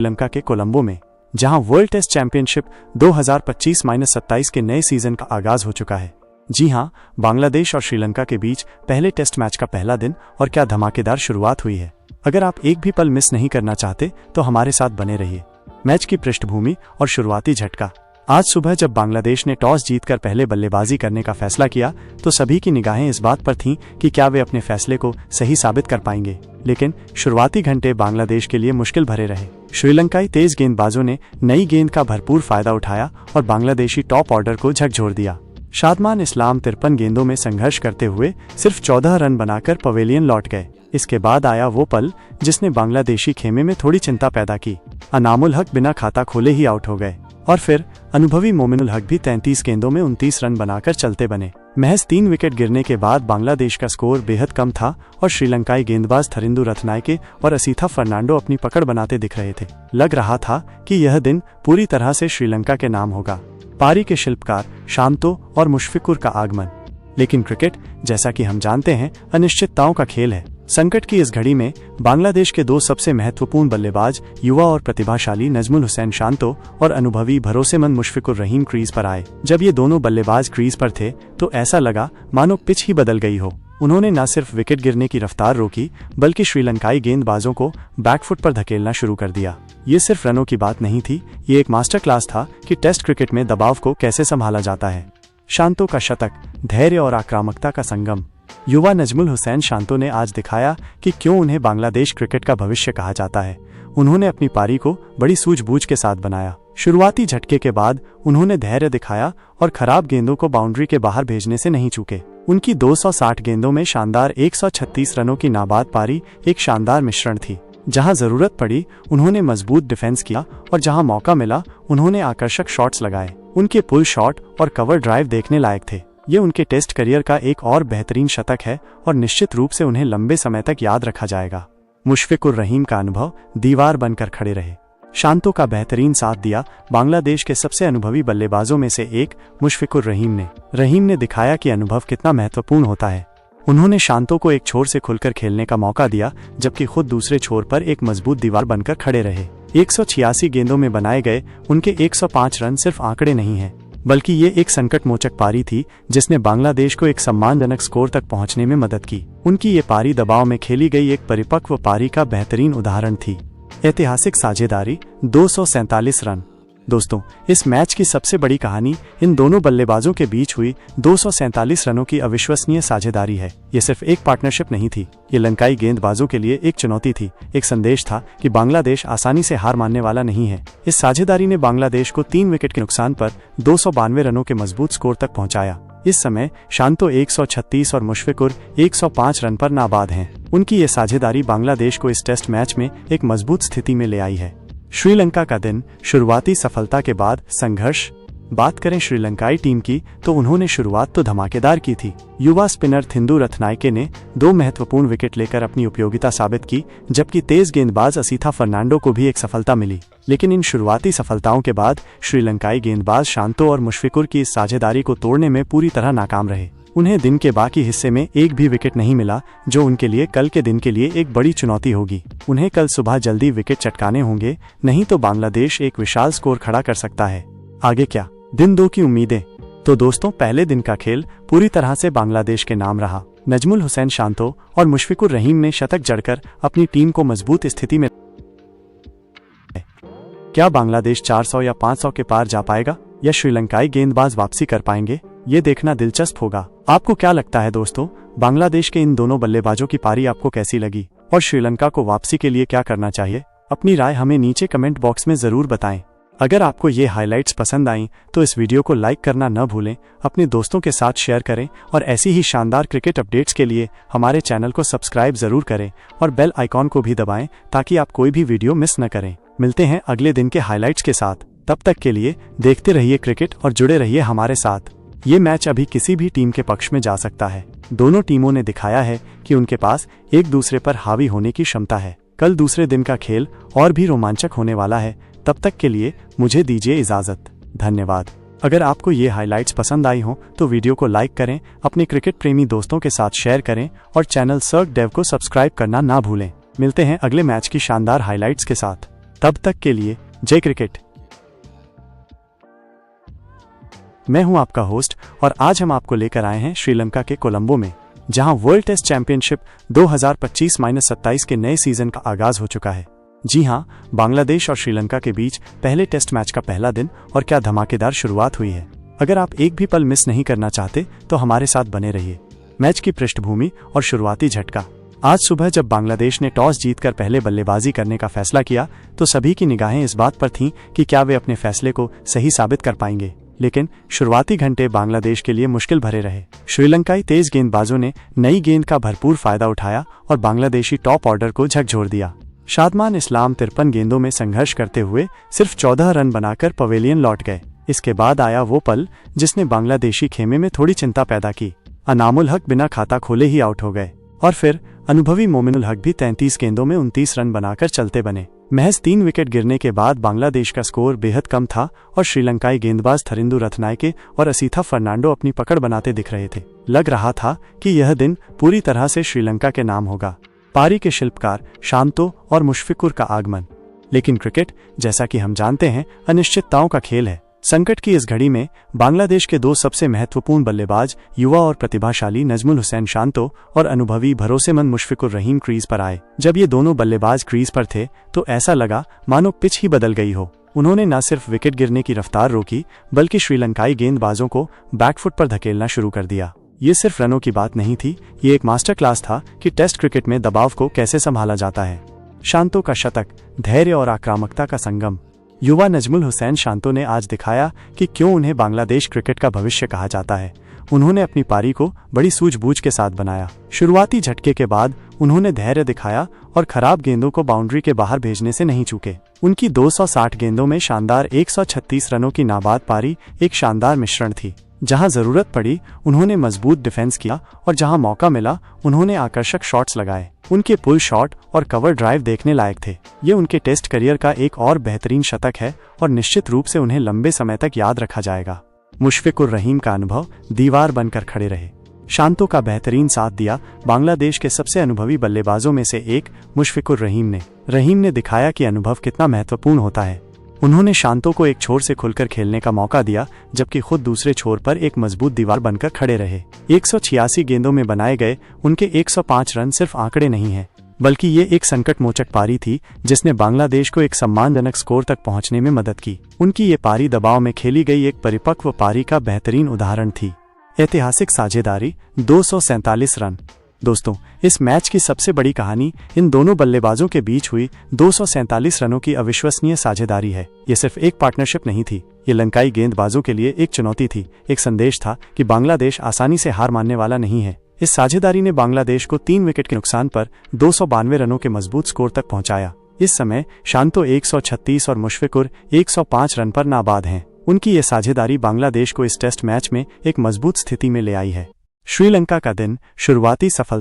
श्रीलंका के कोलंबो में, जहां वर्ल्ड टेस्ट चैंपियनशिप 2025-27 के नए सीजन का आगाज हो चुका है। जी हां, बांग्लादेश और श्रीलंका के बीच पहले टेस्ट मैच का पहला दिन और क्या धमाकेदार शुरुआत हुई है। अगर आप एक भी पल मिस नहीं करना चाहते तो हमारे साथ बने रहिए। मैच की पृष्ठभूमि और शुरुआती झटका। आज सुबह जब बांग्लादेश ने टॉस जीतकर पहले बल्लेबाजी करने का फैसला किया तो सभी की निगाहें इस बात पर थीं कि क्या वे अपने फैसले को सही साबित कर पाएंगे। लेकिन शुरुआती घंटे बांग्लादेश के लिए मुश्किल भरे रहे। श्रीलंकाई तेज गेंदबाजों ने नई गेंद का भरपूर फायदा उठाया और बांग्लादेशी टॉप ऑर्डर को झकझोर दिया। शादमान इस्लाम 53 गेंदों में संघर्ष करते हुए सिर्फ 14 रन बनाकर पवेलियन लौट गए। इसके बाद आया वो पल जिसने बांग्लादेशी खेमे में थोड़ी चिंता पैदा की। अनामुल हक बिना खाता खोले ही आउट हो गए और फिर अनुभवी मोमिनुल हक भी 33 गेंदों में 29 रन बनाकर चलते बने। महज 3 विकेट गिरने के बाद बांग्लादेश का स्कोर बेहद कम था और श्रीलंकाई गेंदबाज थरिंदु रत्नायके और असीथा फर्नांडो अपनी पकड़ बनाते दिख रहे थे। लग रहा था कि यह दिन पूरी तरह से श्रीलंका के नाम होगा। पारी के शिल्पकार शांतो और मुशफिकुर का आगमन। लेकिन क्रिकेट, जैसा कि हम जानते हैं, अनिश्चितताओं का खेल है। संकट की इस घड़ी में बांग्लादेश के 2 सबसे महत्वपूर्ण बल्लेबाज, युवा और प्रतिभाशाली नजमुल हुसैन शांतो और अनुभवी भरोसेमंद मुशफिकुर रहीम क्रीज पर आए। जब ये दोनों बल्लेबाज क्रीज पर थे तो ऐसा लगा मानो पिच ही बदल गई हो। उन्होंने न सिर्फ विकेट गिरने की रफ्तार रोकी बल्कि श्रीलंकाई गेंदबाजों को बैकफुट पर धकेलना शुरू कर दिया। ये सिर्फ रनों की बात नहीं थी, ये एक मास्टर क्लास था कि टेस्ट क्रिकेट में दबाव को कैसे संभाला जाता है। शांतो का शतक, धैर्य और आक्रामकता का संगम। युवा नजमुल हुसैन शांतो ने आज दिखाया कि क्यों उन्हें बांग्लादेश क्रिकेट का भविष्य कहा जाता है। उन्होंने अपनी पारी को बड़ी सूझबूझ के साथ बनाया। शुरुआती झटके के बाद उन्होंने धैर्य दिखाया और खराब गेंदों को बाउंड्री के बाहर भेजने से नहीं चूके। उनकी 260 गेंदों में शानदार 136 रनों की नाबाद पारी एक शानदार मिश्रण थी। जहां जरूरत पड़ी उन्होंने मजबूत डिफेंस किया और जहां मौका मिला उन्होंने आकर्षक शॉट्स लगाए। उनके पुल शॉट और कवर ड्राइव देखने लायक थे। ये उनके टेस्ट करियर का एक और बेहतरीन शतक है और निश्चित रूप से उन्हें लंबे समय तक याद रखा जाएगा। मुशफिकुर रहीम का अनुभव दीवार बनकर खड़े रहे। शांतो का बेहतरीन साथ दिया बांग्लादेश के सबसे अनुभवी बल्लेबाजों में से एक मुशफिकुर रहीम ने दिखाया कि अनुभव कितना महत्वपूर्ण होता है। उन्होंने शांतो को एक छोर से खुलकर खेलने का मौका दिया जबकि खुद दूसरे छोर पर एक मजबूत दीवार बनकर खड़े रहे। 186 गेंदों में बनाए गए उनके 105 रन सिर्फ आंकड़े नहीं हैं, बल्कि ये एक संकट मोचक पारी थी जिसने बांग्लादेश को एक सम्मानजनक स्कोर तक पहुंचने में मदद की। उनकी ये पारी दबाव में खेली गई एक परिपक्व पारी का बेहतरीन उदाहरण थी। ऐतिहासिक साझेदारी, 247 रन। दोस्तों, इस मैच की सबसे बड़ी कहानी इन दोनों बल्लेबाजों के बीच हुई 247 रनों की अविश्वसनीय साझेदारी है। ये सिर्फ एक पार्टनरशिप नहीं थी, ये लंकाई गेंदबाजों के लिए एक चुनौती थी। एक संदेश था कि बांग्लादेश आसानी से हार मानने वाला नहीं है। इस साझेदारी ने बांग्लादेश को 3 विकेट के नुकसान पर 292 रनों के मजबूत स्कोर तक पहुंचाया। इस समय शांतो 136 और मुशफिकुर 105 रन पर नाबाद हैं। उनकी ये साझेदारी बांग्लादेश को इस टेस्ट मैच में एक मजबूत स्थिति में ले आई है। श्रीलंका का दिन, शुरुआती सफलता के बाद संघर्ष। बात करें श्रीलंकाई टीम की तो उन्होंने शुरुआत तो धमाकेदार की थी। युवा स्पिनर थिंदु रत्नायके ने 2 महत्वपूर्ण विकेट लेकर अपनी उपयोगिता साबित की, जबकि तेज गेंदबाज असीथा फर्नांडो को भी एक सफलता मिली। लेकिन इन शुरुआती सफलताओं के बाद श्रीलंकाई गेंदबाज शांतो और मुशफिकुर की इस साझेदारी को तोड़ने में पूरी तरह नाकाम रहे। उन्हें दिन के बाकी हिस्से में एक भी विकेट नहीं मिला, जो उनके लिए कल के दिन के लिए एक बड़ी चुनौती होगी। उन्हें कल सुबह जल्दी विकेट चटकाने होंगे, नहीं तो बांग्लादेश एक विशाल स्कोर खड़ा कर सकता है। आगे क्या? दिन 2 की उम्मीदें। तो दोस्तों, पहले दिन का खेल पूरी तरह से बांग्लादेश के नाम रहा। नजमुल हुसैन शांतो और मुशफिकुर रहीम ने शतक जड़कर अपनी टीम को मजबूत स्थिति में। क्या बांग्लादेश 400 या 500 के पार जा पाएगा या श्रीलंकाई गेंदबाज वापसी कर पाएंगे? ये देखना दिलचस्प होगा। आपको क्या लगता है दोस्तों, बांग्लादेश के इन दोनों बल्लेबाजों की पारी आपको कैसी लगी और श्रीलंका को वापसी के लिए क्या करना चाहिए? अपनी राय हमें नीचे कमेंट बॉक्स में जरूर बताएं। अगर आपको ये हाइलाइट्स पसंद आईं तो इस वीडियो को लाइक करना न भूलें, अपने दोस्तों के साथ शेयर करें और ऐसी ही शानदार क्रिकेट अपडेट्स के लिए हमारे चैनल को सब्सक्राइब जरूर करें और बेल आइकॉन को भी दबाएं ताकि आप कोई भी वीडियो मिस न करें। मिलते हैं अगले दिन के हाइलाइट्स के साथ। तब तक के लिए देखते रहिए क्रिकेट और जुड़े रहिए हमारे साथ। ये मैच अभी किसी भी टीम के पक्ष में जा सकता है। दोनों टीमों ने दिखाया है कि उनके पास एक दूसरे पर हावी होने की क्षमता है। कल दूसरे दिन का खेल और भी रोमांचक होने वाला है। तब तक के लिए मुझे दीजिए इजाजत। धन्यवाद। अगर आपको ये हाइलाइट्स पसंद आई हो तो वीडियो को लाइक करें, अपने क्रिकेट प्रेमी दोस्तों के साथ शेयर करें और चैनल सर्क डेव को सब्सक्राइब करना ना भूलें। मिलते हैं अगले मैच की शानदार हाइलाइट्स के साथ। तब तक के लिए जय क्रिकेट। मैं हूं आपका होस्ट और आज हम आपको लेकर आए हैं श्रीलंका के कोलंबो में, जहां वर्ल्ड टेस्ट चैंपियनशिप 2025-27 के नए सीजन का आगाज हो चुका है। जी हां, बांग्लादेश और श्रीलंका के बीच पहले टेस्ट मैच का पहला दिन और क्या धमाकेदार शुरुआत हुई है। अगर आप एक भी पल मिस नहीं करना चाहते तो हमारे साथ बने रहिए। मैच की पृष्ठभूमि और शुरुआती झटका। आज सुबह जब बांग्लादेश ने टॉस जीतकर पहले बल्लेबाजी करने का फैसला किया तो सभी की निगाहें इस बात पर थीं कि क्या वे अपने फैसले को सही साबित कर पाएंगे। लेकिन शुरुआती घंटे बांग्लादेश के लिए मुश्किल भरे रहे। श्रीलंकाई तेज गेंदबाजों ने नई गेंद का भरपूर फायदा उठाया और बांग्लादेशी टॉप ऑर्डर को झकझोर दिया। शादमान इस्लाम 53 गेंदों में संघर्ष करते हुए सिर्फ 14 रन बनाकर पवेलियन लौट गए। इसके बाद आया वो पल जिसने बांग्लादेशी खेमे में थोड़ी चिंता पैदा की। अनामुल हक बिना खाता खोले ही आउट हो गए और फिर अनुभवी मोमिनुल हक भी 33 गेंदों में 29 रन बनाकर चलते बने। महज 3 विकेट गिरने के बाद बांग्लादेश का स्कोर बेहद कम था और श्रीलंकाई गेंदबाज थरिंदु रत्नायके और असीथा फर्नांडो अपनी पकड़ बनाते दिख रहे थे। लग रहा था कि यह दिन पूरी तरह से श्रीलंका के नाम होगा। पारी के शिल्पकार शांतो और मुशफिकुर का आगमन। लेकिन क्रिकेट, जैसा कि हम जानते हैं, अनिश्चितताओं का खेल है। संकट की इस घड़ी में बांग्लादेश के दो सबसे महत्वपूर्ण बल्लेबाज, युवा और प्रतिभाशाली नजमुल हुसैन शांतो और अनुभवी भरोसेमंद मुशफिकुर रहीम क्रीज पर आए। जब ये दोनों बल्लेबाज क्रीज पर थे तो ऐसा लगा मानो पिच ही बदल गई हो। उन्होंने न सिर्फ विकेट गिरने की रफ्तार रोकी बल्कि श्रीलंकाई गेंदबाजों को बैकफुट पर धकेलना शुरू कर दिया। ये सिर्फ रनों की बात नहीं थी, ये एक मास्टर क्लास था कि टेस्ट क्रिकेट में दबाव को कैसे संभाला जाता है। शांतो का शतक, धैर्य और आक्रामकता का संगम। युवा नजमुल हुसैन शांतो ने आज दिखाया कि क्यों उन्हें बांग्लादेश क्रिकेट का भविष्य कहा जाता है। उन्होंने अपनी पारी को बड़ी सूझबूझ के साथ बनाया। शुरुआती झटके के बाद उन्होंने धैर्य दिखाया और खराब गेंदों को बाउंड्री के बाहर भेजने से नहीं चूके। उनकी 260 गेंदों में शानदार 136 रनों की नाबाद पारी एक शानदार मिश्रण थी। जहां जरूरत पड़ी उन्होंने मजबूत डिफेंस किया और जहां मौका मिला उन्होंने आकर्षक शॉट्स लगाए। उनके पुल शॉट और कवर ड्राइव देखने लायक थे। ये उनके टेस्ट करियर का एक और बेहतरीन शतक है और निश्चित रूप से उन्हें लंबे समय तक याद रखा जाएगा। मुशफिकुर रहीम का अनुभव दीवार बनकर खड़े रहे। शांतो का बेहतरीन साथ दिया बांग्लादेश के सबसे अनुभवी बल्लेबाजों में से एक मुशफिकुर रहीम ने दिखाया कि अनुभव कितना महत्वपूर्ण होता है। उन्होंने शांतो को एक छोर से खुलकर खेलने का मौका दिया जबकि खुद दूसरे छोर पर एक मजबूत दीवार बनकर खड़े रहे। 186 गेंदों में बनाए गए उनके 105 रन सिर्फ आंकड़े नहीं हैं, बल्कि ये एक संकट मोचक पारी थी जिसने बांग्लादेश को एक सम्मानजनक स्कोर तक पहुंचने में मदद की। उनकी ये पारी दबाव में खेली गई एक परिपक्व पारी का बेहतरीन उदाहरण थी। ऐतिहासिक साझेदारी, 247 रन। दोस्तों, इस मैच की सबसे बड़ी कहानी इन दोनों बल्लेबाजों के बीच हुई 247 रनों की अविश्वसनीय साझेदारी है। ये सिर्फ एक पार्टनरशिप नहीं थी, ये लंकाई गेंदबाजों के लिए एक चुनौती थी। एक संदेश था कि बांग्लादेश आसानी से हार मानने वाला नहीं है। इस साझेदारी ने बांग्लादेश को 3 विकेट के नुकसान पर 292 रनों के मजबूत स्कोर तक पहुंचाया। इस समय शांतो 136 और मुशफिकुर 105 रन पर नाबाद हैं। उनकी ये साझेदारी बांग्लादेश को इस टेस्ट मैच में एक मजबूत स्थिति में ले आई है। श्रीलंका का दिन, शुरुआती सफलता।